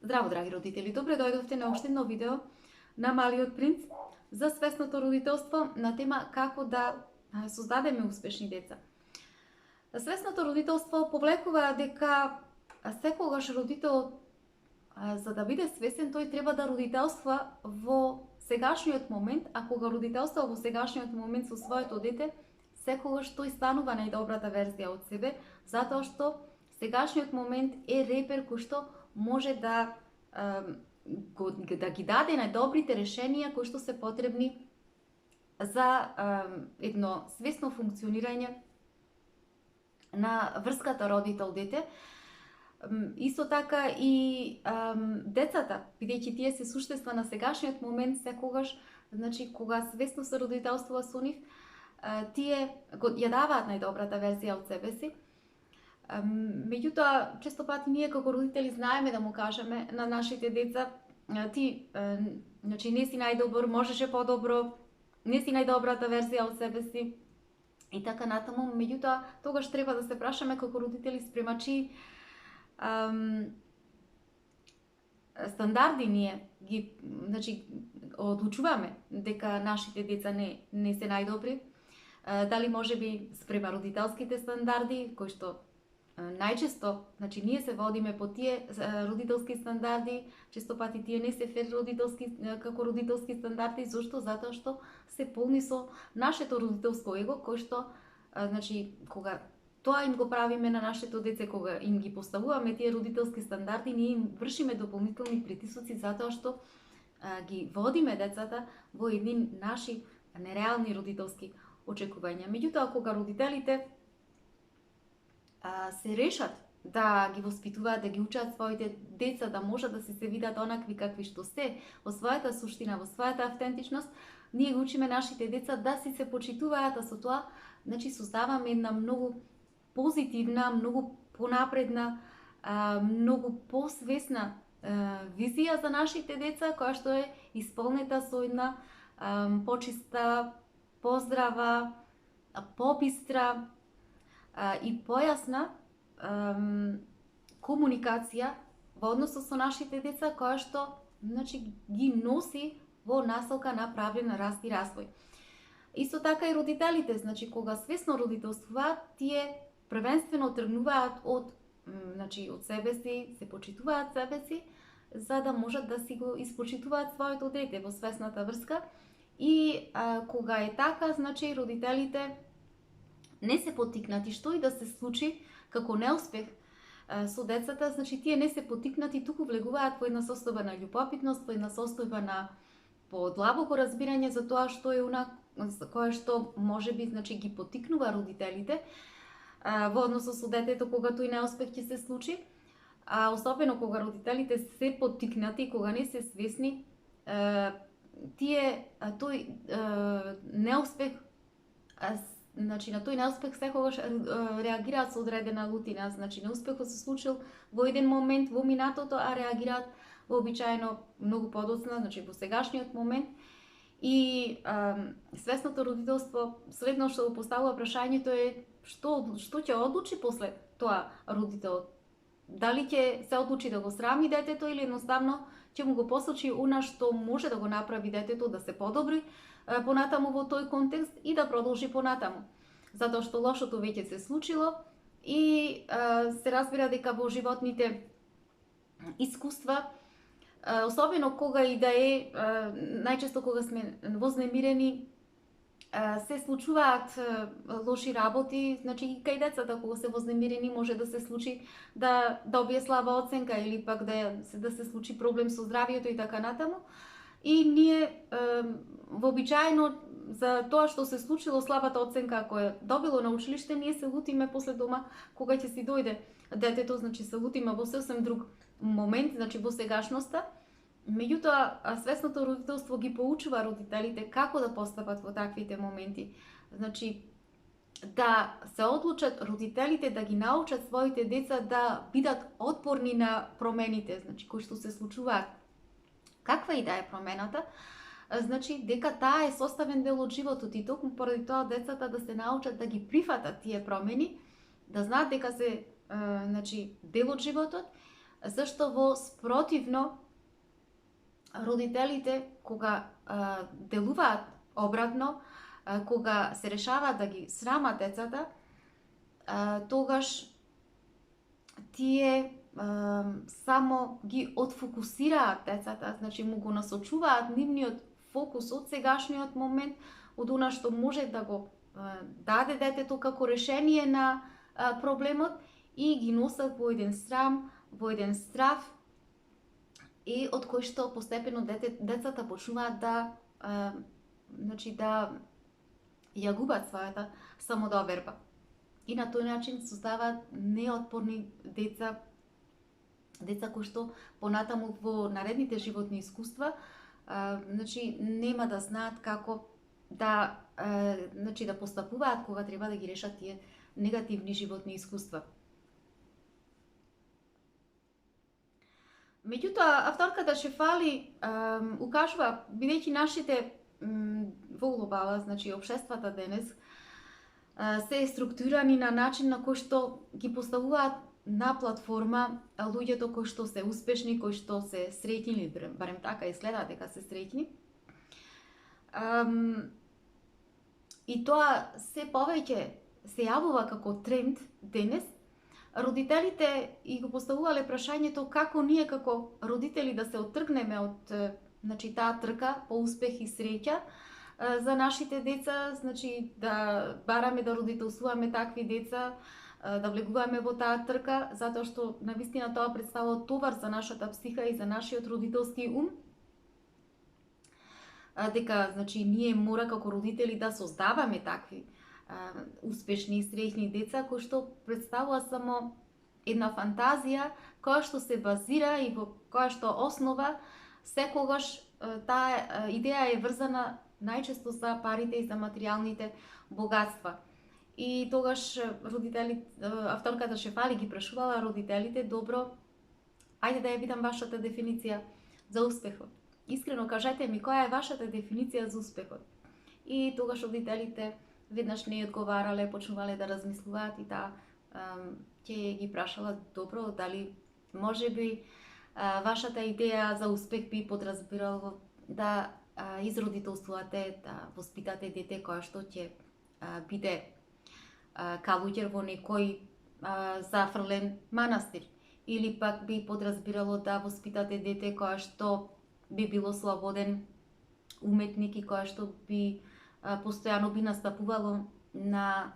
Здраво, драги родители! Добре дојдовте на уште едно видео на Малиот принц за свесното родителство на тема како да создадеме успешни деца. Свесното родителство повлекува дека секогаш родителот, за да биде свесен, тој треба да родителства во сегашниот момент, а кога родителства во сегашниот момент со своето дете, секогаш тој станува најдобрата верзија од себе, затоа што сегашниот момент е репер кој што може да ги даде најдобрите решенија кои што се потребни за едно свесно функционирање на врската родител-дете. Исто така и децата, бидејќи тие се суштества на сегашниот момент, секогаш, значи кога свесно се родителствува со нив, тие ја даваат најдобрата верзија од себе си. Меѓутоа, често пати ние како родители знаеме да му кажеме на нашите деца: ти значи не си најдобар, можеше подобро, не си најдобрата верзија од себе си и така натаму. Меѓутоа, тогаш треба да се прашаме како родители спрема чии стандарди ние ги, значи, одлучуваме дека нашите деца не се најдобри. Дали можеби спрема родителските стандарди, кои што најчесто, значи ние се водиме по тие родителски стандарди, често пати тие не се фер како родителски стандарди. Зошто? Затоа што се полни со нашето родителско его, кој што, значи, кога тоа им го правиме на нашето деце, кога им ги поставуваме тие родителски стандарди, ние им вршиме дополнителни притисоци затоа што ги водиме децата во едни наши нереални родителски очекувања. Меѓутоа, кога родителите се решат да ги воспитуваат, да ги учат своите деца да можат да се видат онакви какви што се, во својата суштина, во својата автентичност, ние ги учиме нашите деца да си се почитуваат, а со тоа, значи, создаваме една многу позитивна, многу понапредна, многу посвесна визија за нашите деца, која што е исполнета со една почиста, поздрава, побистра и појасна комуникација во односот со нашите деца, која што, значи, ги носи во насока на правилен раст и развој. Исто така и родителите, значи, кога свесно родителствуваат, тие првенствено тргнуваат од, значи, од себе си, се почитуваат себе си, за да можат да си го испочитуваат своето дете во свесната врска. И кога е така, значи, родителите не се поттикнати што и да се случи како неуспех со децата, значи тие не се поттикнати, туку влегуваат во една состојба на љубопитност, во една состојба на подлабоко разбирање за тоа што е кое што можеби, значи, ги поттикнува родителите во односот со детето кога тој неуспех ќе се случи, а особено кога родителите се поттикнати, кога не се свесни, тој неуспех, значи на тој неуспех секогаш реагираат со одредена лутина. Значи неуспехот се случил во еден момент во минатото, а реагираат вообичаено многу подоцна, значи во сегашниот момент. И свесното родителство следно што го поставува прашањето е што ќе одлучи после тоа родителот. Дали ќе се одлучи да го срами детето или едноставно ќе му го посочи она што може да го направи детето да се подобри понатаму во тој контекст и да продолжи понатаму. Затоа што лошото веќе се случило и се разбира дека во животните искуства, особено кога и да е, најчесто кога сме вознемирени, се случуваат лоши работи, значи и кај децата кога се вознемирени може да се случи да добие слаба оценка или пак да се случи проблем со здравието и така натаму. И ние вообичаено за тоа што се случило, слабата оценка која добило на училиште, ние се лутиме после дома кога ќе си дојде детето, значи се лутиме во сосем друг момент, значи во сегашноста. Меѓутоа, свесното родителство ги поучува родителите како да постапат во таквите моменти. Значи, да се одлучат родителите да ги научат своите деца да бидат отпорни на промените, значи кои што се случуваат. Каква и да е промената, значи дека таа е составен дел од животот и токму поради тоа децата да се научат да ги прифатат тие промени, да знаат дека се, значи, дел од животот Зашто во спротивно родителите кога делуваат обратно, кога се решаваат да ги срамат децата, тогаш тие само ги отфокусираат децата, значи му го насочуваат нивниот фокус од сегашниот момент, од она што може да го даде детето како решение на проблемот и ги носат во еден срам, во еден страв, и од кој што постепено децата почнуваат да значи да ја губат својата самодоверба. И на тој начин создаваат неотпорни деца кои што понатаму во наредните животни искуства значи нема да знаат како да значи да постапуваат кога треба да ги решат тие негативни животни искуства. Меѓутоа, авторката Шефали укажува, бидејќи нашите во глобала, значи општествата денес, се структурирани на начин на кој што ги поставуваат на платформа луѓето кои што се успешни, кои што се среќни, или барем така изгледа дека се среќни. И тоа се повеќе се јавува како тренд денес. Родителите и го поставувале прашањето како ние како родители да се оттргнеме од значи таа трка по успех и среќа за нашите деца, значи да бараме да родителствуваме такви деца, да влегуваме во таа трка, затоа што навистина тоа представува товар за нашата психа и за нашиот родителски ум. Дека значи ние мора како родители да создаваме такви успешни и среќни деца кои што представува само една фантазија која што се базира и во која што основа секогаш таа идеја е врзана најчесто за парите и за материјалните богатства. И тогаш авторката Шефали ги прашувала родителите: добро, ајде да ја видам вашата дефиниција за успехот. Искрено кажете ми која е вашата дефиниција за успехот. И тогаш родителите веднаш не одговарале, почнувале да размислуваат и таа ќе ги прашала: добро, дали можеби вашата идеја за успех би подразбирало да изродителствувате, да воспитате дете кое што ќе биде калуѓер во некој зафрлен манастир, или пак би подразбирало да воспитате дете кое што би било слободен уметник и кое што би постојано би настапувало на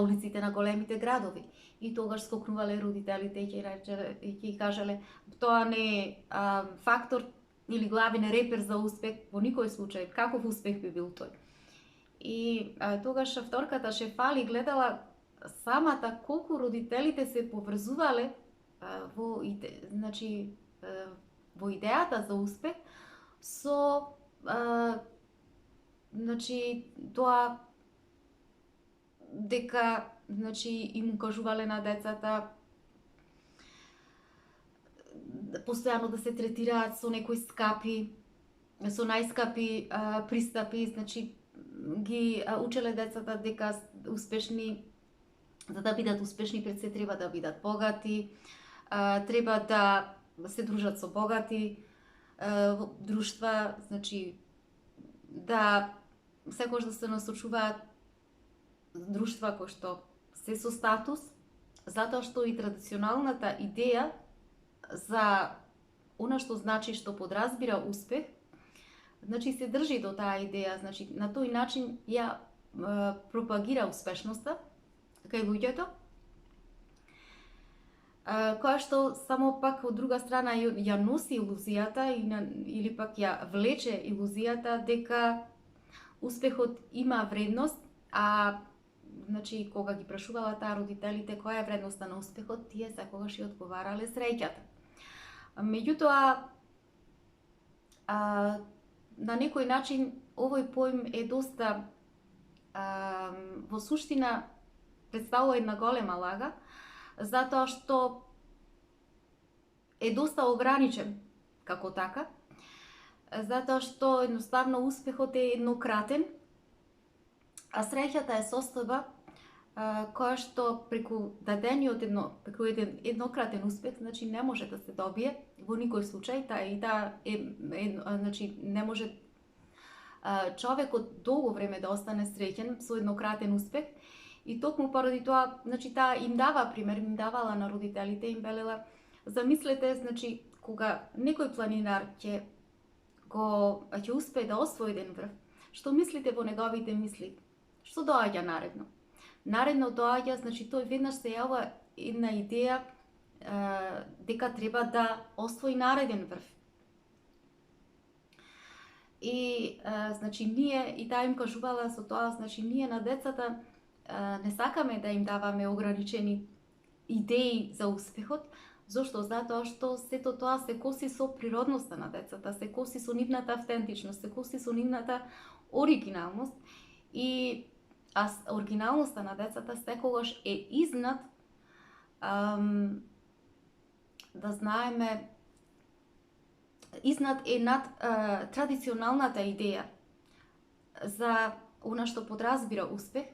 улиците на големите градови. И тогаш скокнувале родителите и ќе кажале: тоа не е фактор или главен репер за успех во никој случај. Каков успех би бил тој? И тогаш авторката Шефали гледала самата колку родителите се поврзувале во идејата за успех со значи тоа дека значи им укажувале на децата постојано да се третираат со некои скапи, со најскапи пристапи, значи ги учеле децата дека успешни, за да бидат успешни пред се треба да бидат богати, треба да се дружат со богати друштва, значи да секогаш да се насочуваат друштва кои што се со статус, затоа што и традиционалната идеја за она што значи, што подразбира успех, значи се држи до таа идеја, значи на тој начин ја пропагира успешноста кај луѓето, која што само пак од друга страна ја носи илузијата или пак ја влече илузијата дека успехот има вредност, а значи кога ги прашувала таа родителите која е вредноста на успехот, тие секогаш ја одговарале среќата. Меѓутоа на некој начин овој поим е доста во суштина представува една голема лага, затоа што е доста ограничен како така, затоа што едноставно успехот е еднократен, а среќата е состојба која што преку еден еднократен успех, значи не може да се добие во никој случај, значи не може човекот долго време да остане среќен со еднократен успех. И токму поради тоа, значи таа им дава пример, им давала на родителите, им велела, замислете, значи кога некој планинар ќе успее да освои еден врв, што мислите во неговите мисли? Што доаѓа наредно? Наредно доаѓа, значи тој веднаш се јава една идеја дека треба да освои нареден врв. И значи ние, и таа им кажувала со тоа, значи ние на децата не сакаме да им даваме ограничени идеи за успехот. Зошто? Затоа што сето тоа се коси со природноста на децата, се коси со нивната автентичност, се коси со нивната оригиналност. И оригиналноста на децата секогаш е изнад, да знаеме, изнад е над традиционалната идеја за она што подразбира успех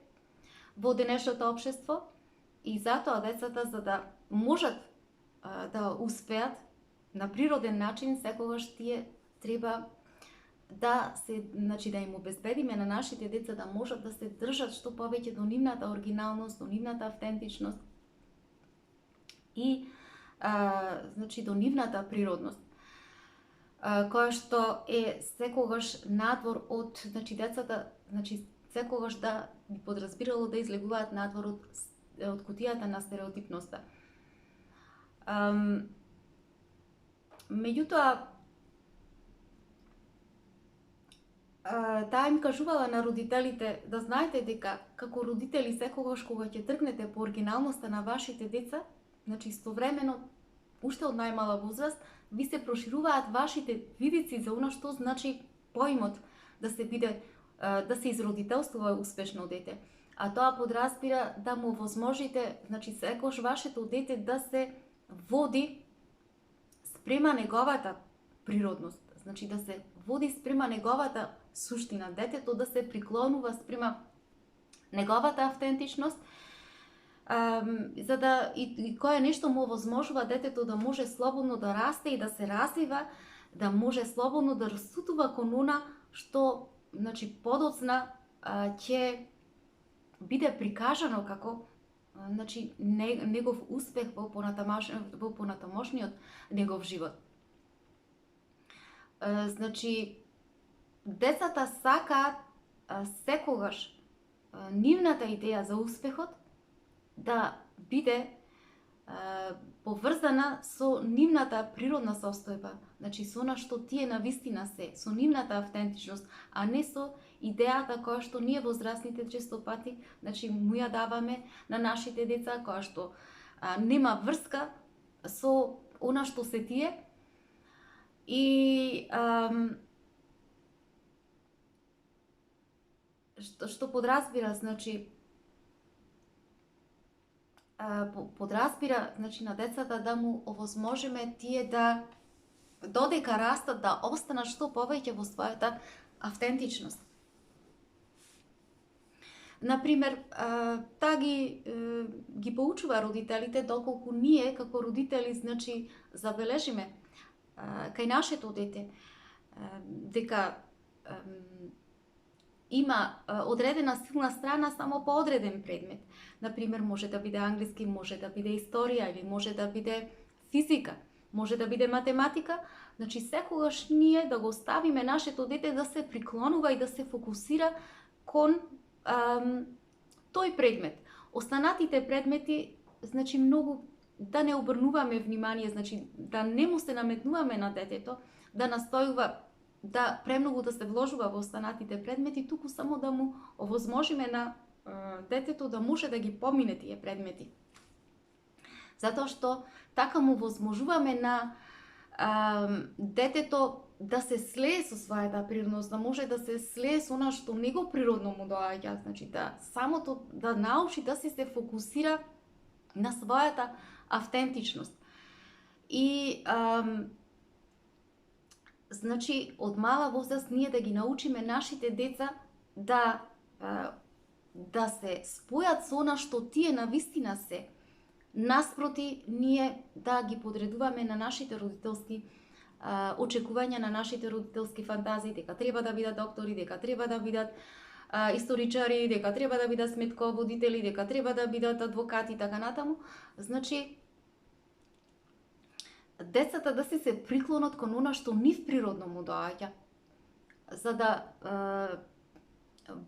во денешното општество. И затоа децата, за да можат да успеат на природен начин, секогаш тие треба да се, значи да им обезбедиме на нашите деца да можат да се држат што повеќе до нивната оригиналност, до нивната автентичност и значи до нивната природност, која што е секогаш надвор од, значи децата, значи секогаш да би подразбирало да излегуваат надвор од кутијата на стереотипноста. Меѓутоа, таа им кажувала на родителите да знаете дека како родители секогаш кога ќе тргнете по оригиналноста на вашите деца, значи истовремено, уште од најмала возраст, ви се прошируваат вашите видици за она што значи поимот да се изродителствува успешно дете. А тоа подразбира да му возможите, значи секогаш вашето дете да се води спрема неговата природност, значи да се води спрема неговата суштина, детето да се приклонува спрема неговата автентичност, за да и кое нешто му возможува детето да може слободно да расте и да се развива, да може слободно да расутува кон она што, значи, подоцна ќе биде прикажано како, значи, негов успех во понатамошниот негов живот. Значи, децата сакаат секогаш нивната идеја за успехот да биде поврзана со нивната природна состојба, значи со она што тие навистина се, со нивната автентичност, а не со идејата која што ние возрастните често пати, значи му ја даваме на нашите деца, која што нема врска со она што се тие. И што подразбира, значи подразбира, значи, на децата да му овозможиме тие да додека растат да останат што повеќе во својата автентичност. Например, таа ги поучува родителите доколку ние како родители, значи, забележиме кај нашето дете дека има одредена силна страна само по одреден предмет. Например, може да биде англиски, може да биде историја, или може да биде физика, може да биде математика. Значи, секогаш ние да го оставиме нашето дете да се приклонува и да се фокусира кон тој предмет. Останатите предмети, значи, многу да не обрнуваме внимание, значи, да не му се наметнуваме на детето, да настојува да премногу да се вложува во останатите предмети, туку само да му овозможиме на детето да може да ги помине тие предмети. Затоа што така му возможуваме на детето да се слее со својата природност, да може да се слее со она што него природно му доаѓа, значи да самото да научи да се фокусира на својата автентичност. И значи од мала возраст ние да ги научиме нашите деца да да се спојат со она што тие навистина се, наспроти ние да ги подредуваме на нашите родителски очекувања, на нашите родителски фантазии, дека треба да бидат доктори, дека треба да бидат историчари, дека треба да бидат сметководители, дека треба да бидат адвокати и така натаму. Значи, децата да се приклонат кон она што нив природно му доаѓа, за да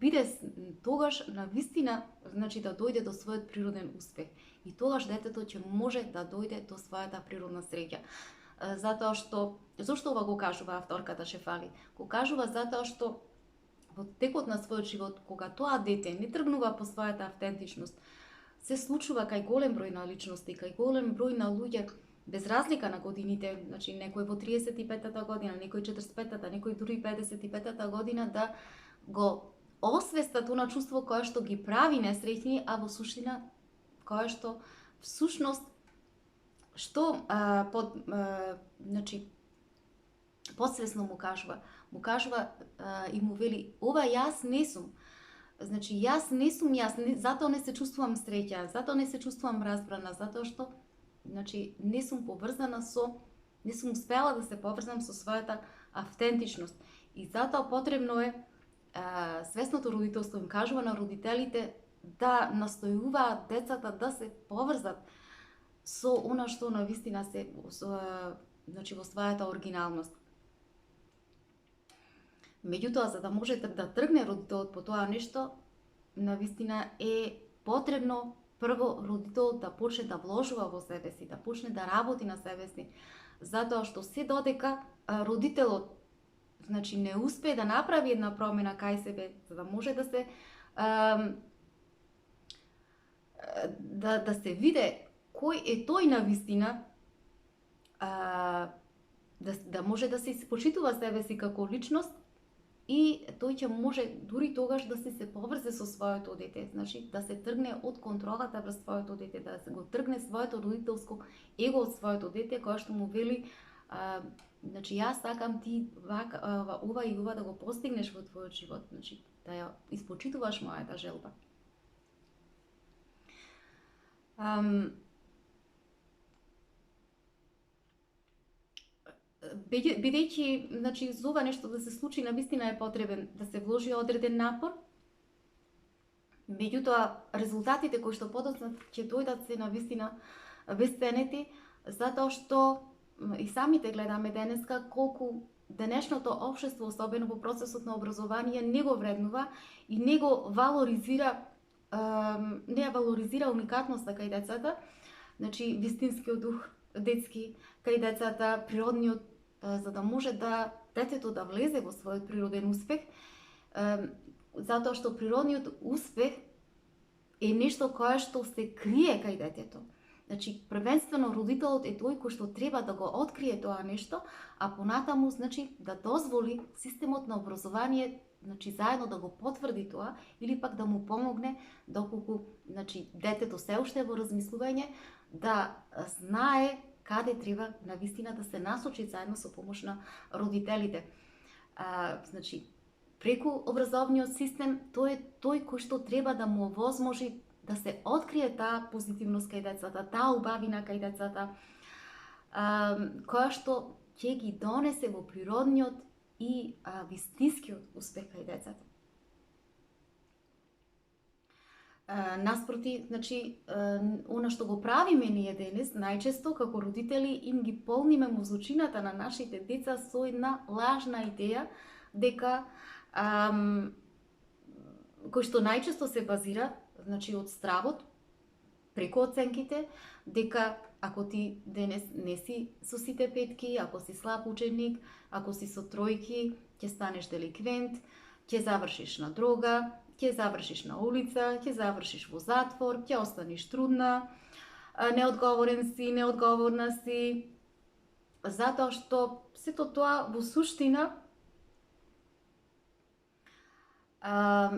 биде тогаш на вистина, значи да дојде до својот природен успех. И тогаш детето ќе може да дојде до својата природна среќа. Зошто ова го кажува авторката Шефали? Го кажува затоа што во текот на својот живот, кога тоа дете не тргнува по својата автентичност, се случува кај голем број на личности, кај голем број на луѓе, без разлика на годините, значи некој во 35-та година, некој 45-та, некој дури 55-та година, да го освестат она чувство кое што ги прави несреќни, а во суштина кое што всушност значи подсвесно му кажува и му вели ова јас не сум. Значи јас не сум јас, затоа не се чувствувам среќа, затоа не се чувствувам разбрана, затоа што значи не сум успела да се поврзам со својата автентичност. И затоа потребно е свесното родителство, им кажува на родителите да настојуваат децата да се поврзат со она што навистина се значи во својата оригиналност. Меѓутоа, за да може да тргне родителот по тоа нешто, навистина е потребно прво родителот да почне да вложува во себе си, да почне да работи на себе си, затоа што се додека родителот значи не успее да направи една промена кај себе, за да може да се да се види кој е тој навистина, да може да се почитува себе си како личност и тој ќе може дури тогаш да се поврзе со своето дете, значи да се тргне од контролата врз своето дете, да се го тргне своето родителско его од своето дете, кое што му вели значи јас сакам ти ова и ова да го постигнеш во твојот живот, значи да ја испочитуваш мојата желба. Бидејќи значи за ова нешто да се случи, навистина е потребен да се вложи одреден напор. Меѓутоа резултатите кои што подоцна ќе дојдат се навистина бесценети, затоа што и самите гледаме денеска колку денешното општество, особено во процесот на образование, не го вреднува и не го валоризира, не ја валоризира уникатноста кај децата, значи вистинскиот дух детски кај децата, природниот, за да може да детето да влезе во својот природен успех, затоа што природниот успех е нешто кое што се крие кај детето. Значи, првенствено родителот е тој кој што треба да го открие тоа нешто, а понатаму, значи, да дозволи системот на образование, значи, заедно да го потврди тоа, или пак да му помогне, доколку, значи, детето се уште во размислување, да знае каде треба навистина да се насочи заедно со помош на родителите. Значи, преку образовниот систем, тој е тој кој што треба да му овозможи да се открие таа позитивност кај децата, таа убавина кај децата, која што ќе ги донесе во природниот и вистинскиот успех кај децата. Наспроти, значи, она што го правиме ние денес, најчесто како родители им ги полниме мозочината на нашите деца со една лажна идеја дека кој што најчесто се базира, значи од стравот, преку оценките, дека ако ти денес не си со сите петки, ако си слаб ученик, ако си со тројки, ќе станеш деликвент, ќе завршиш на дрога, ќе завршиш на улица, ќе завршиш во затвор, ќе останеш трудна, неодговорен си, неодговорна си, затоа што сето тоа во суштина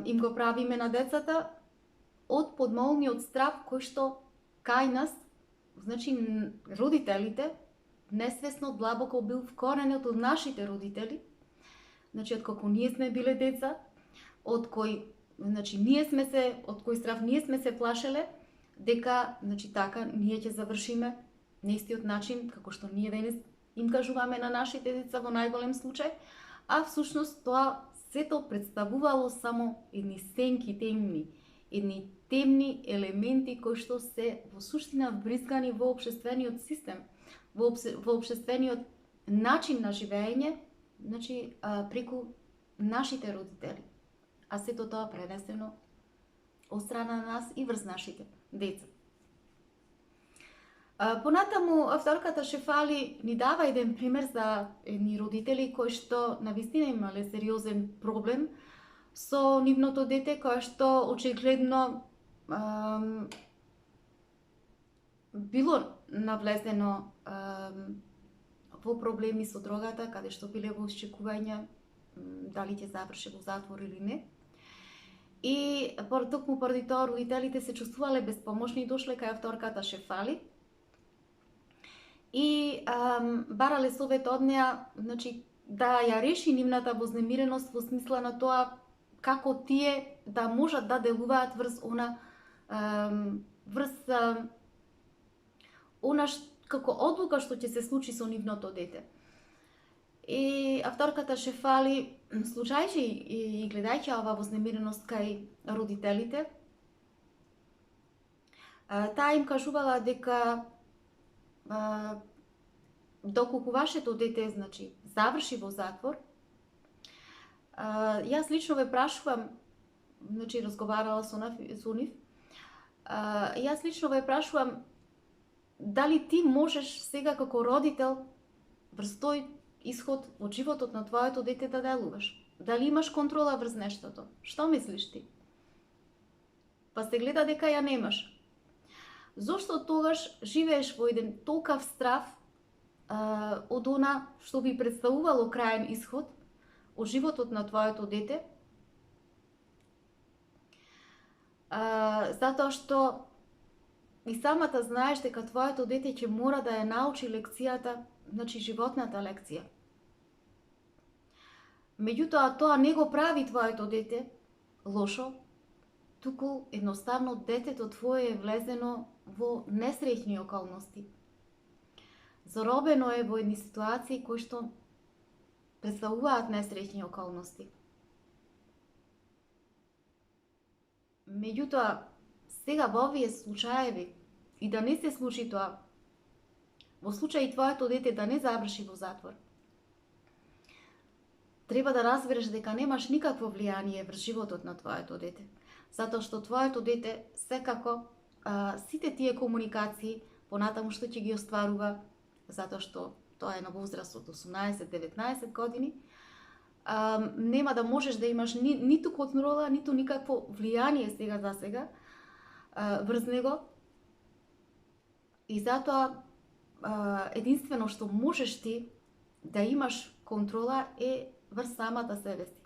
им го правиме на децата од подмолниот страв кој што кај нас, значи родителите, несвесно длабоко бил вкоренет од нашите родители, значи од кога ние сме биле деца, од кој значи ние сме се од кој страв ние сме се плашеле дека значи така ние ќе завршиме на истиот начин како што ние денес им кажуваме на нашите деца во најголем случај, а всушност тоа сето представувало само едни сенки темни, едни темни елементи кои што се во суштина вбризгани во општествениот систем, во општествениот начин на живење, значи преку нашите родители. А сето тоа пренесено од страна на нас и врз нашите деца. Понатаму, авторката Шефали ни дава еден пример за едни родители кои што навистина имале сериозен проблем со нивното дете, кое што очигледно било навлезено во проблеми со дрогата, каде што биле во исчекување дали ќе заврши во затвор или не. И токму поради тоа родителите се чувствувале безпомошни и дошле кај авторката Шефали и барале совет од неа, значи, да ја реши нивната вознемиреност во смисла на тоа како тие да можат да делуваат врз она како одлука што ќе се случи со нивното дете. И авторката Шефали, слушајќи и гледајќи ова вознемиреност кај родителите, таа им кажувала дека доколку вашето дете, значи, заврши во затвор, јас лично ве прашувам, значи, разговарала со нив, јас лично ве прашувам дали ти можеш сега како родител врз тој исход од животот на твоето дете да делуваш? Дали имаш контрола врз нештото? Што мислиш ти? Па се гледа дека ја немаш. Зошто тогаш живееш во еден толкав страв од она што би представувало краен исход од животот на твоето дете? Затоа што и самата знаеш дека твоето дете ќе мора да ја научи лекцијата, значи животната лекција. Меѓутоа, тоа не го прави твоето дете лошо, туку едноставно детето твое е влезено во несреќни околности. Заробено е во едни ситуации кои што представуваат несреќни околности. Меѓутоа, сега во овие случаеви, и да не се случи тоа, во случај твоето дете да не заврши во затвор, треба да разбереш дека немаш никакво влијание врз животот на твоето дете. Затоа што твоето дете секако сите тие комуникации понатаму што ќе ги остварува, затоа што тоа е на возраст од 18-19 години, нема да можеш да имаш ниту контрола, ниту никакво влијание сега за сега врз него. И затоа единствено што можеш ти да имаш контрола е врз самата себе си.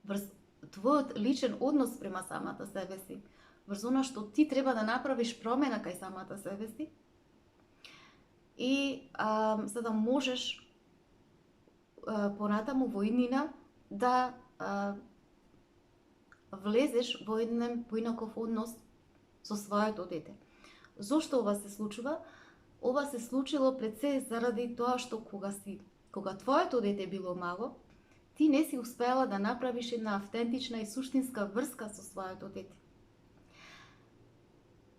Врз твојот личен однос према самата себе си. Врз она што ти треба да направиш промена кај самата себе си. И за да можеш понатаму во иднина да влезеш во еден поинаков однос со своето дете. Зошто ова се случува? Ова се случило пред се заради тоа што кога твоето дете било мало, ти не си успела да направиш една автентична и суштинска врска со своето дете.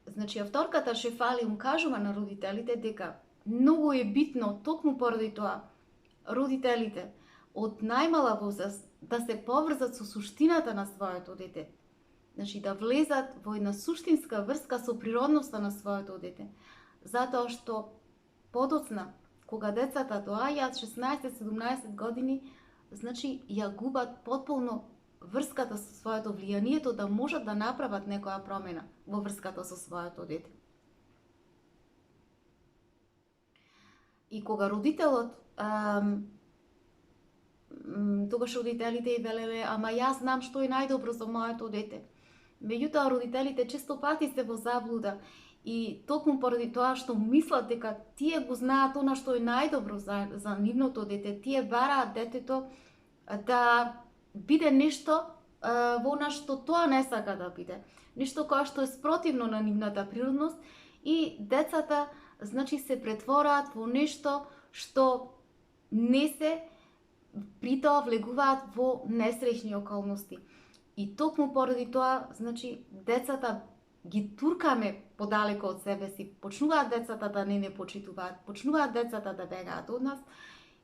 Значи, авторката Шефали им кажува на родителите дека многу е битно, токму поради тоа, родителите од најмала возраст да се поврзат со суштината на своето дете. Значи, да влезат во една суштинска врска со природноста на своето дете. Затоа што подоцна, кога децата доаѓаат 16-17 години, значи ја губат потполно врската со своето влијанието да можат да направат некоја промена во врската со своето дете. И кога родителот, тогаш родителите и велеле, ама јас знам што е најдобро за моето дете. Меѓутоа, родителите често пати се во заблуда и токму поради тоа што мислат дека тие го знаат она што е најдобро за нивното дете, тие бараат детето да биде нешто во она што тоа не сака да биде. Нешто кое што е спротивно на нивната природност и децата значи се претвораат во нешто што не се, при тоа влегуваат во несреќни околности. И токму поради тоа, значи, децата ги туркаме подалеку од себе си, почнуваат децата да не почитуваат, почнуваат децата да бегаат од нас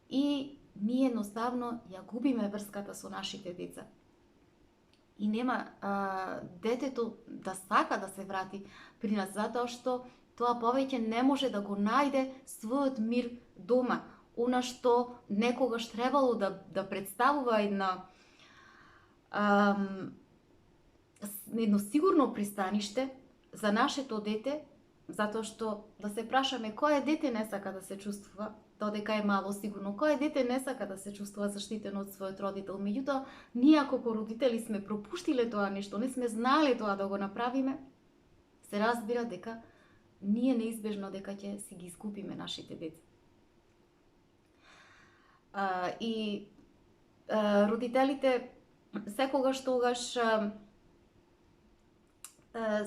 и ние едноставно ја губиме врската со нашите деца. И нема детето да сака да се врати при нас, затоа што тоа повеќе не може да го најде својот мир дома. Она што некогаш требало да представува едно сигурно пристаниште за нашето дете, затоа што да се прашаме кое дете не сака да се чувствува додека е мало сигурно, кое дете не сака да се чувствува заштитено од својот родител. Меѓутоа, ние како родители сме пропуштиле тоа нешто, не сме знаеле тоа да го направиме, се разбира дека ние неизбежно дека ќе си ги изгубиме нашите деца. И родителите секогаш тогаш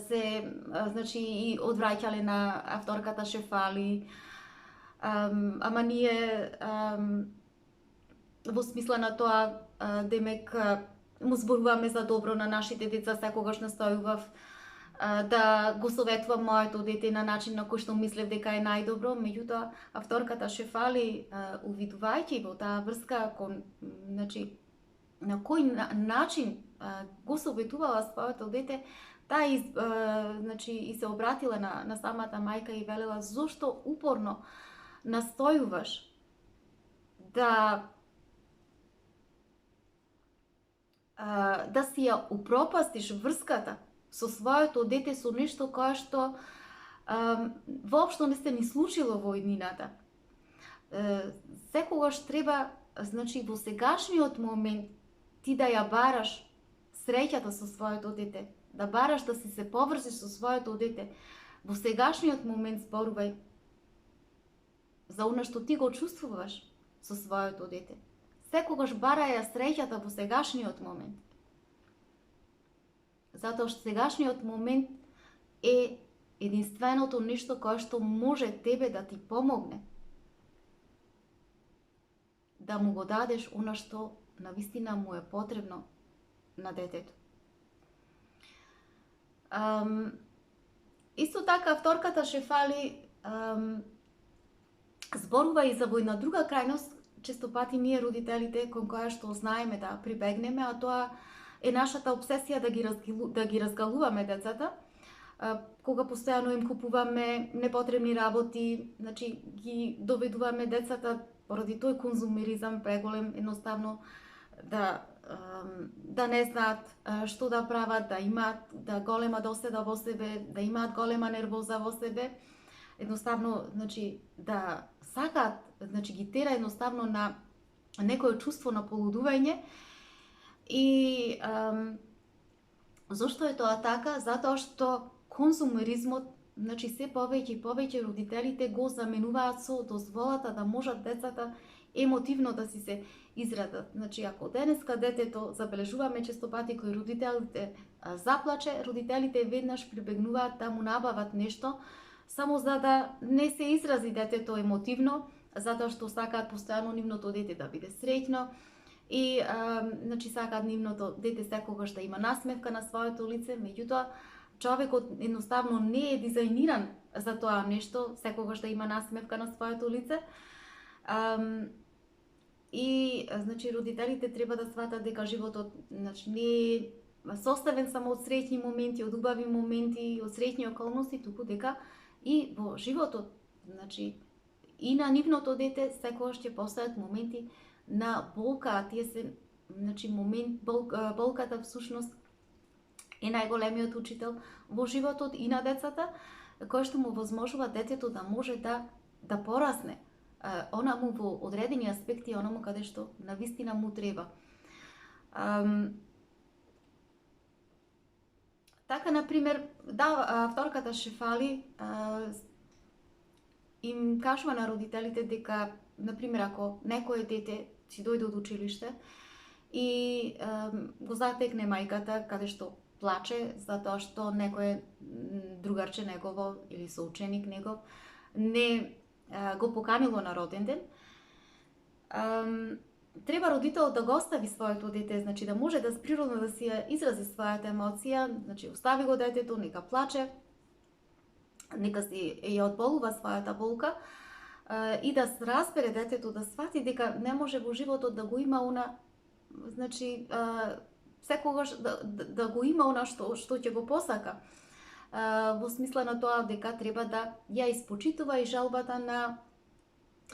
се значи и одвраќале на авторката шефали, ама ние во смисла на тоа демек му зборуваме за добро на нашите деца, секогаш настојував да го советувам моето дете на начин на кој што мислев дека е најдобро, меѓутоа авторката шефали, увидувајќи во таа врска значи на кој начин го советувала своето дете, таа значи и се обратила на самата мајка и велела зошто упорно настојуваш да си ја упропастиш врската со своето дете со нешто кое што воопшто не се ни случило во иднината. Секогаш треба, значи во сегашниот момент ти да ја бараш среќата со своето дете, да бараш да си се поврзиш со своето дете. Во сегашниот момент зборувај за она што ти го чувствуваш со своето дете. Секогаш барај ја среќата во сегашниот момент. Затоа што сегашниот момент е единственото нешто кое што може тебе да ти помогне да му го дадеш она што навистина му е потребно на детето. Исто така авторката шефали зборува и за во една друга крајност, често пати ние родителите кон која што знаеме да прибегнеме, а тоа е нашата обсесија да ги разгалуваме децата, кога постојано им купуваме непотребни работи, значи ги доведуваме децата поради тој конзумеризам преголем, едноставно да не знаат што да прават, да имаат голема доседа во себе, да имаат голема нервоза во себе, едноставно значи да сакаат, значи ги тера едноставно на некое чувство на полудување. И зошто е тоа така? Затоа што конзумеризмот, значи се повеќе и повеќе родителите го заменуваат со дозволата да можат децата емотивно да си се израдат. Значи, ако денеска детето забележуваме често пати кои родителите заплаче, родителите веднаш прибегнуваат да му набават нешто, само за да не се изрази детето емотивно, затоа што сакаат постојано нивното дете да биде среќно и значи сакаат нивното дете секогаш да има насмевка на своето лице, меѓутоа човекот едноставно не е дизајниран за тоа нешто, секогаш да има насмевка на своето лице. И значи родителите треба да сватат дека животот значи не е составен само од среќни моменти, од убави моменти, од среќни околности, туку дека и во животот, значи и на нивното дете секогаш ќе постојат моменти на болка, а тие се значи болката всушност е најголемиот учител во животот и на децата, кој што му возможува детето да може да порасне. Она му во одредени аспекти, она му каде што навистина му треба. Така, например, авторката шефали им кажува на родителите дека, например, ако некое дете си дојде од училиште и го затекне мајката каде што плаче затоа што некој другарче негово или соученик негов не го поканило на роден ден. Треба родителот да го остави своето дете, значи да може да природно да си ја изрази својата емоција, значи остави го детето, нека плаче, нека си ја одболува својата болка и да разбере детето, да свати дека не може во животот да го има она, значи секогаш да го има она што ќе го посака. Во смисла на тоа дека треба да ја испочитува и жалбата на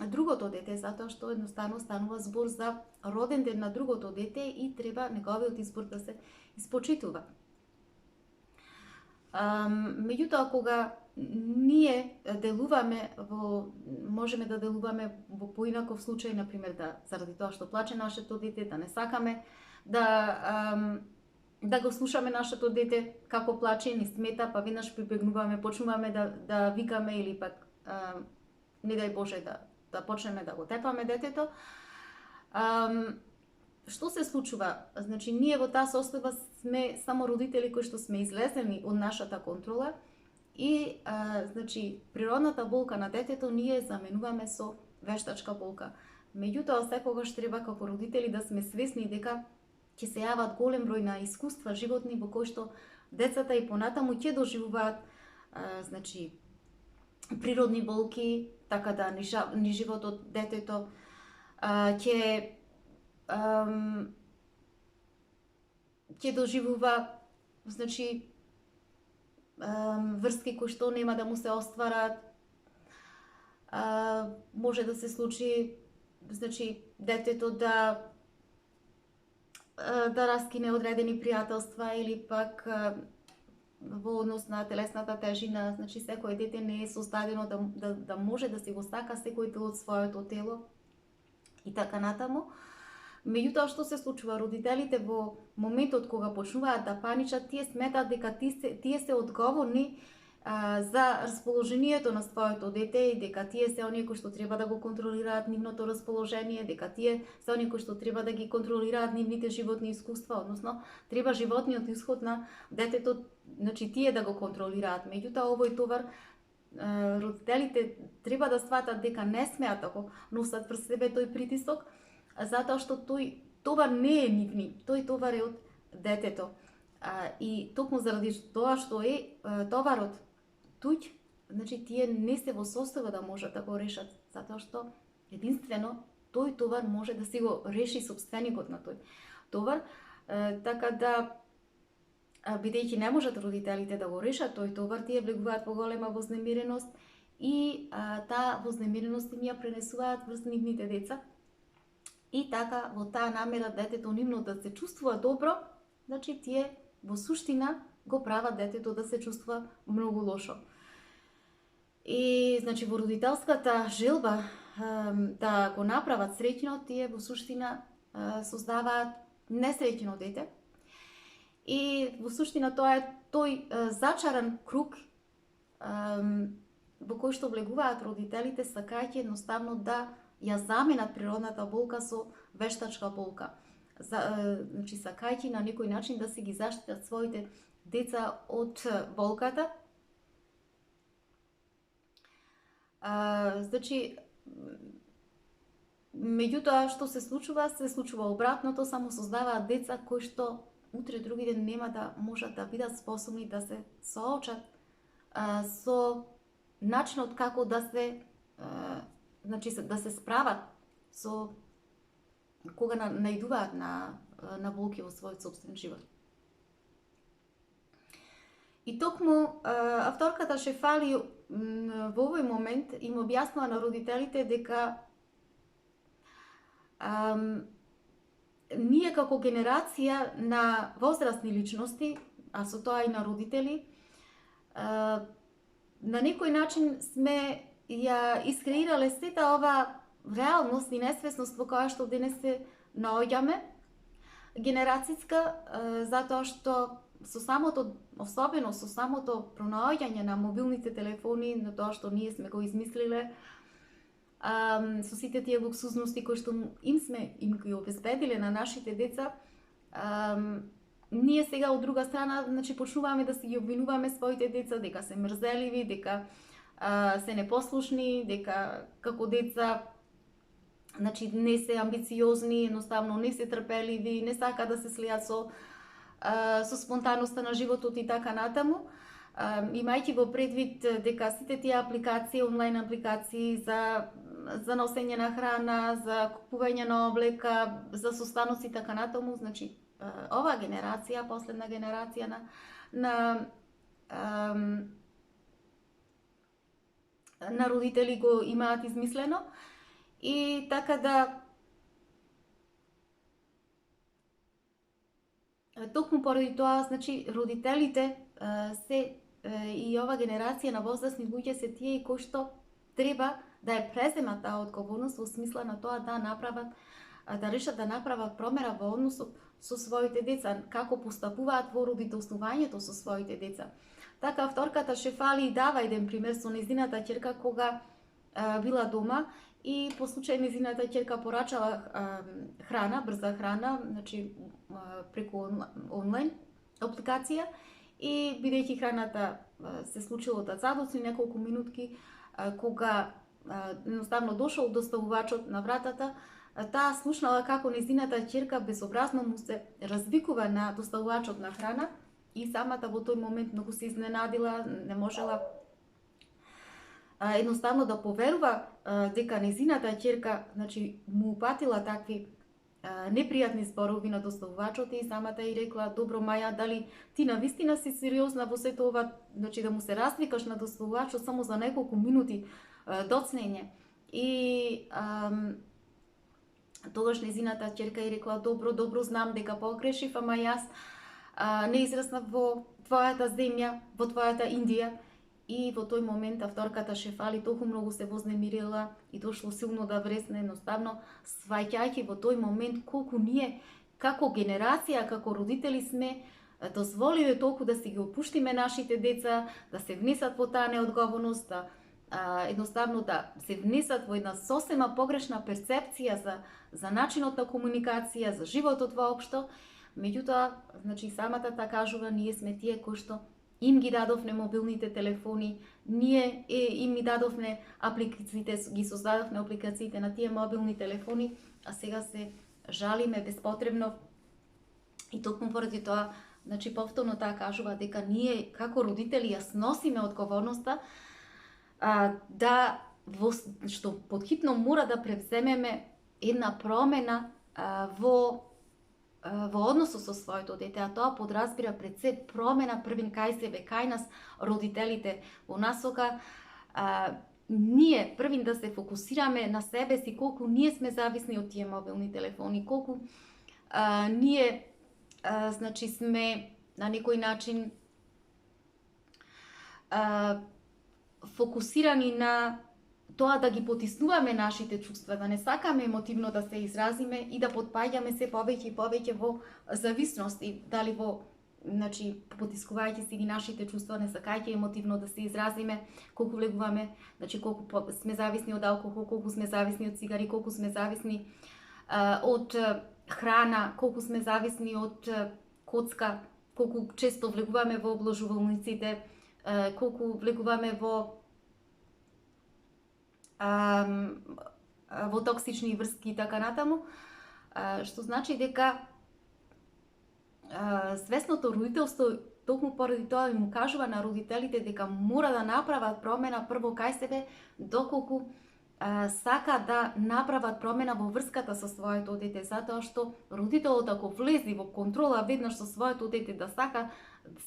другото дете, затоа што едноставно станува збор за роден ден на другото дете и треба неговиот избор да се испочитува. Меѓутоа, кога ние делуваме можеме да делуваме во поинаков случај, например, заради тоа што плаче нашето дете, да не сакаме да го слушаме нашето дете како плаче, ни смета, па веднаш прибегнуваме, почнуваме да викаме или пак не дај Боже да почнеме да го тепаме детето. Што се случува? Значи, ние во таа состојба сме само родители кои што сме излезени од нашата контрола и значи, природната болка на детето ние заменуваме со вештачка болка. Меѓутоа, секогаш треба како родители да сме свесни дека ќе се јават голем број на искуства животни во кои што децата и понатаму ќе доживуваат значи, природни болки, така да ни животот детето ќе доживува значи врски кои што нема да му се остварат. Може да се случи значи детето да раскине одредени пријателства или пак во однос на телесната тежина, значи секој дете не е создадено да може да си го сака секој дел од своето тело и така натаму. Меѓутоа, што се случува? Родителите во моментот кога почнуваат да паничат, тие сметаат дека тие се одговорни за расположението на своето дете и дека тие се оние кои што треба да го контролираат нивното расположение, дека тие се оние кои што треба да ги контролираат нивните животни искуства, односно треба животниот исход на детето, значи тие да го контролираат. Меѓутоа, овој товар родителите треба да сватат дека не смеат да го носат врз себе тој притисок, затоа што тој товар не е нивни, тој товар е од детето. И токму заради тоа што е товарот туѓ, значи тие не се во состојба да можат да го решат, затоа што единствено тој товар може да си го реши сопственикот на тој товар, така да бидејќи не можат родителите да го решат тој товар, тие влегуваат во голема вознемиреност и таа вознемиреност им ја пренесуваат врз нивните деца. И така, во таа намера детето нивно да се чувствува добро, значи тие во суштина го прават детето да се чувствува многу лошо. И значи во родителската желба да го направат среќно, тие во суштина создаваат несреќно дете. И во суштина тоа е тој зачаран круг во кој што влегуваат родителите, сакајќи едноставно да ја заменат природната болка со вештачка болка. Значи, сакајќи на некој начин да си ги заштитат своите деца од болката. Значи, меѓутоа, што се случува? Се случува обратното, само создаваат деца кои што утре други ден нема да можат да бидат способни да се соочат со начинот како да се значи да се справат со кога наидуваат на болки во својот собствен живот. И токму авторката Шефали во овој момент им објаснува на родителите дека ние како генерација на возрастни личности, а со тоа и на родители, на некој начин сме ја искреирале сета ова реалност и несвесност во која што денес се наоѓаме, генерацијска, затоа што особено со самото пронаоѓање на мобилните телефони, на тоа што ние сме го измислиле, со сите тие луксузности кои што им ги обезбедиле на нашите деца, ние сега од друга страна, значи почнуваме да си ги обвинуваме своите деца дека се мрзеливи, дека се непослушни, дека како деца значи не се амбициозни, едноставно не се трпеливи, не сака да се слијат со спонтанноста на животот и така натаму. Имајќи во предвид дека сите тие апликации, онлайн апликации за носење на храна, за купување на облека, за состаноци и така натаму, значи ова генерација, последна генерација на родители го имаат измислено и така да токму поради тоа, значи родителите се и ова генерација на возрастни луѓе се тие кои што треба да ја преземат таа одговорност во смисла на тоа да направат, да решат да направат промена во односот со своите деца, како постапуваат во родителствувањето со своите деца. Така, вторката Шефали дава еден пример со нејзината ќерка кога била дома и по случај нејзината ќерка порачала храна, брза храна, значи преку онлайн апликација и бидејќи храната се случило да задоцни неколку минутки, кога едноставно дошол доставувачот на вратата, таа слушнала како нејзината ќерка безобразно му се развикува на доставувачот на храна и самата во тој момент многу се изненадила, не можела едноставно да поверува дека нејзината ќерка значи му упатила такви непријатни зборови на доставувачот и самата и рекла: "Добро Маја, дали ти навистина си сериозна во сето ова, значи да му се развикаш на доставувачот само за неколку минути доцнење?" И тогаш нејзината ќерка и рекла: Добро, знам дека погрешив, ама јас не израснав во твојата земја, во твојата Индија." И во тој момент вторката Шефали толку многу се вознемирила и дошло силно да вресне, едноставно сваќајќи во тој момент колку ние како генерација, како родители сме дозволиве толку да си ги опуштиме нашите деца, да се внесат во таа неодговорност, да едноставно да се внесат во една сосема погрешна перцепција за начинот на комуникација, за животот воопшто. Меѓутоа, значи самата та кажува, ние сме тие кои што им ги дадовме мобилните телефони, ние им ги дадовме апликациите, ги создадовме апликациите на тие мобилни телефони, а сега се жалиме безпотребно. И токму поради тоа, значи повторно таа кажува дека ние како родители ја сносиме одговорноста да што потхитно мора да превземеме една промена во односот со своето дете, а тоа подразбира пред се промена првин кај себе, кај нас родителите, во насока ние првин да се фокусираме на себе си, колку ние сме зависни од тие мобилни телефони, колку ние значи сме на некој начин фокусирани на тоа да ги потиснуваме нашите чувства, да не сакаме емотивно да се изразиме и да потпаѓаме се повеќе и повеќе во зависност, и дали во, значи, потискувајќи си ги нашите чувства, не сакајќи емотивно да се изразиме, колку влегуваме, значи колку сме зависни од алкохол, колку сме зависни од цигари, колку сме зависни од храна, колку сме зависни од коцка, колку често влегуваме во обложувалниците, колку влегуваме во токсични врски и така натаму, што значи дека свесното родителство токму поради тоа им кажува на родителите дека мора да направат промена прво кај себе, доколку сака да направат промена во врската со своето дете, затоа што родителот ако влези во контрола веднаш со своето дете, да сака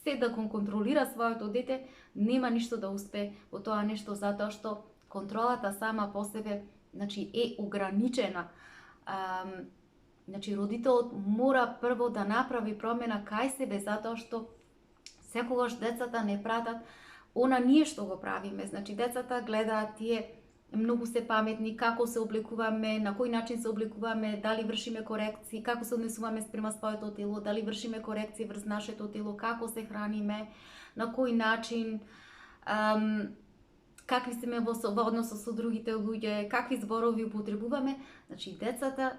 се да контролира своето дете, нема ништо да успее во тоа нешто, затоа што контролата сама по себе, значи, е ограничена. Значи, родителот мора прво да направи промена кај себе, затоа што секогаш децата не пратат она ние што го правиме. Значи, децата гледаат тие многу се паметни, како се облекуваме, на кој начин се облекуваме, дали вршиме корекции, како се однесуваме спрема своето тело, дали вршиме корекции врз нашето тело, како се храниме, на кој начин, какви сме во односот со другите луѓе, какви зборови употребуваме. Значи децата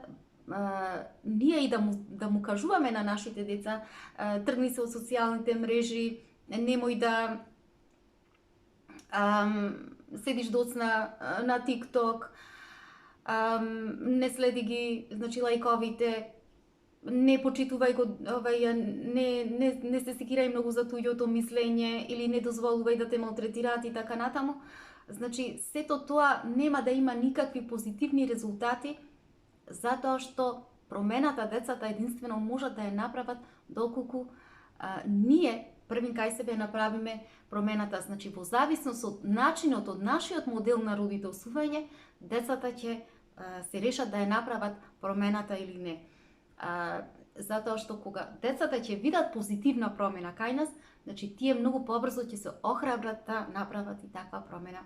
ние и да му кажуваме на нашите деца, тргни се од социјалните мрежи, немој да седиш доцна на TikTok, не следи ги, значи лајковите, не почитувај го, не се секирај многу за туѓото мислење или не дозволувај да те малтретираат и така натаму. Значи, сето тоа нема да има никакви позитивни резултати, затоа што промената децата единствено можат да ја направат доколку ние првин кај себе направиме промената. Значи, во зависност од начинот, од нашиот модел на родителствување, децата ќе се решат да ја направат промената или не. Затоа што кога децата ќе видат позитивна промена кај нас, значи тие многу побрзо ќе се охрабрат да направат и таква промена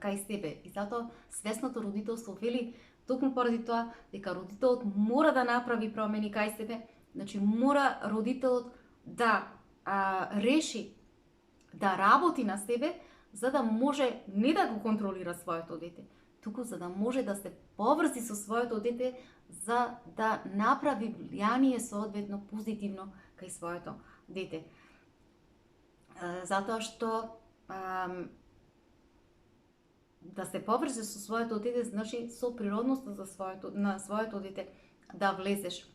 кај себе. И затоа свесното родителство вели токму поради тоа дека родителот мора да направи промени кај себе, значи мора родителот да реши да работи на себе, за да може не да го контролира своето дете, туку за да може да се поврзи со своето дете, за да направи влијание соодветно позитивно кај своето дете. Затоа што да се поврзе со своето дете значи со природноста на своето дете да влезеш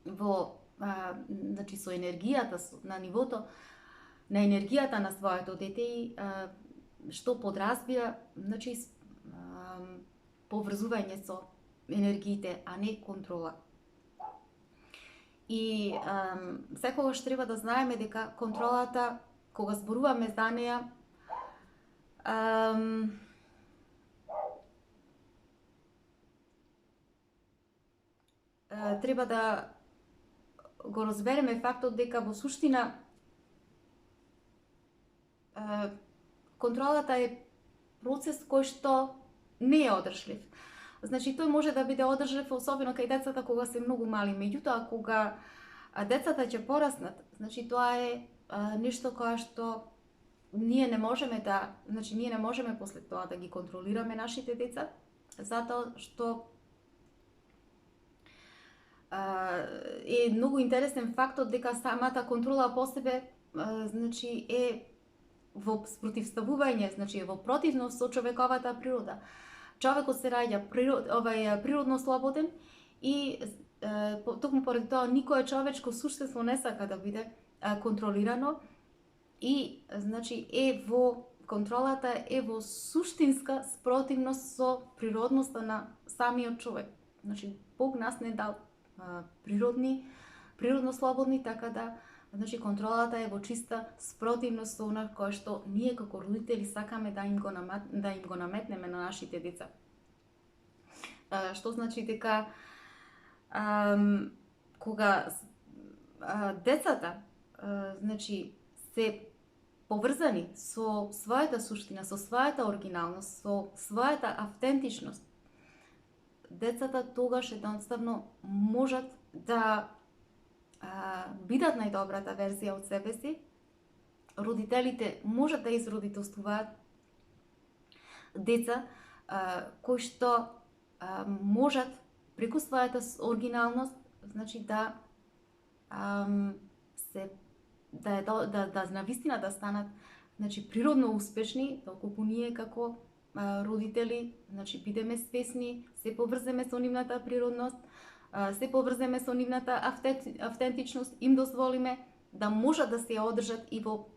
во значи со енергијата, на нивото на енергијата на своето дете и што подразбира значи поврзување со енергиите, а не контрола. И секогаш треба да знаеме дека контролата, кога зборуваме за неја, треба да го разбереме фактот дека во суштина контролата е процес кој што не е одржлив. Значи, тој може да биде одржлив, особено кај децата кога се многу мали. Меѓутоа, кога децата ќе пораснат, значи тоа е нешто кое што ние не можеме да, значи ние не можеме после тоа да ги контролираме нашите деца, затоа што е многу интересен фактот дека самата контрола по себе значи е во спротивставување, значи е во противност со човековата природа. Човекот се раѓа природно слободен и токму поради тоа никое човечко суштество не сака да биде контролирано и значи е во контролата е во суштинска спротивност со природноста на самиот човек. Значи Бог нас не дал природно слободни, така да значи контролата е во чиста спротивност со она кое што ние како родители сакаме да им го наметнеме на нашите деца. Што значи дека кога децата значи се поврзани со својата суштина, со својата оригиналност, со својата автентичност, децата тогаш едноставно можат да бидат најдобрата верзија од себе си. Родителите можат да изродителствуваат деца кои што можат преку својата оригиналност, значи да навистина да станат значи природно успешни, доколку ние како родители значи бидеме свесни, се поврземе со нивната природност, се поврземе со нивната автентичност, им дозволиме да можат да се одржат и во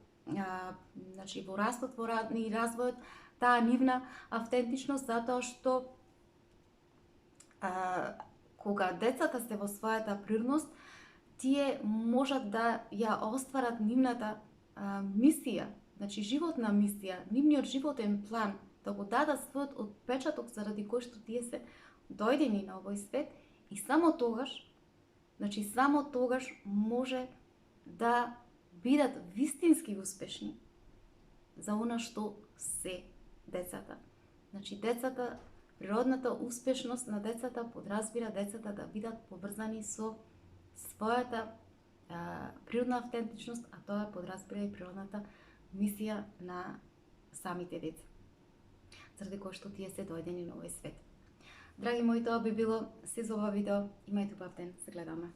значи во растот, во развојот, таа нивна автентичност, затоа што кога децата се во својата природност, тие можат да ја остварат нивната мисија, значи животна мисија, нивниот животен план, да го дадат својот отпечаток заради кој што тие се дојдени на овој свет. И само тогаш може да бидат вистински успешни за она што се децата. Значи децата, природната успешност на децата подразбира децата да бидат поврзани со својата природна автентичност, а тоа подразбира и природната мисија на самите деца. заради кој што тие се дојдени на овој свет. Драги мои, тоа би било се за ова видео. Имајте убав ден, се гледаме.